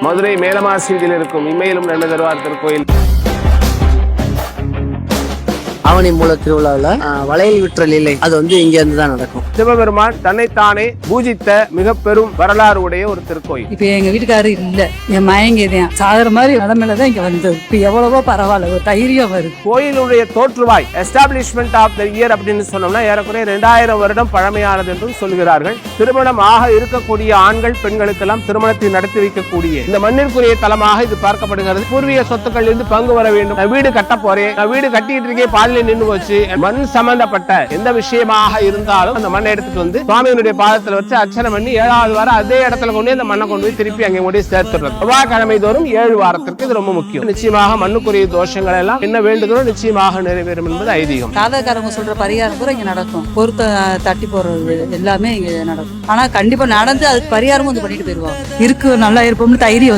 மதுரை மேலமாசியில் இருக்கும் இம்மையிலும் நன்மை தருவார் திருக்கோயில். ஆவணி மூல திருவிழாவில் வளையல் விற்ற லீலை அது இங்க இருந்து தான் நடக்கும். சிவபெருமான் தன்னைத்தானே பூஜித்த மிக பெரும் வரலாறு உடைய ஒரு திருக்கோயில். இப்ப எங்க வீட்டுக்காரரு இல்ல, என் மயங்கதான் சாகுற மாதிரி நிலைமையிலதான் இங்க வந்தது. இப்ப எவ்வளவோ பரவாயில்ல, ஒரு தைரியம் வருது. கோயிலுடைய தோற்றுவாய் எஸ்டாப்ளிஷ்மெண்ட் ஆஃப் த இயர் அப்படின்னு சொன்னோம்னா ஏறக்குறைய 2000 வருடம் பழமையானது என்றும் சொல்கிறார்கள். திருமணம் ஆக இருக்கக்கூடிய ஆண்கள் பெண்களுக்கெல்லாம் திருமணத்தை நடத்தி வைக்கக்கூடிய இந்த மண்ணிற்குரிய தலமாக இது பார்க்கப்படுகிறது. பூர்வீக சொத்துக்கள் இருந்து பங்கு வர வேண்டும். நான் வீடு கட்ட போறேன், நான் வீடு கட்டிட்டு இருக்கேன், பாலில் நின்று போச்சு, மண் சம்பந்தப்பட்ட எந்த விஷயமாக இருந்தாலும் அந்த மண்ணை எடுத்துட்டு வந்து சுவாமியினுடைய பாதத்தில் வச்சு அர்ச்சனை பண்ணி 7வது வாரம் அதே இடத்துல கொண்டு அந்த மண்ணை கொண்டு போய் திருப்பி அங்கே கொண்டு சேர்த்துடுறது. செவ்வாய்க்கிழமை தோறும் 7 வாரத்திற்கு இது ரொம்ப முக்கியம். நிச்சயமாக மண்ணுக்குரிய தோஷங்கள் எல்லாம் என்ன வேண்டுதலோ நிச்சயமாக நிறைவேறும் என்பது ஐதீகம். சாதகக்காரங்க சொல்ற பரிகாரம் கூட இங்க நடக்கும். பொருத்த தட்டி போடுறது எல்லாமே இங்க நடக்கும். ஆனா கண்டிப்பா நடந்து அதுக்கு பரிகாரமும் பண்ணிட்டு போயிருவாங்க. இருக்கு நல்லா இருப்போம்னு தைரியம்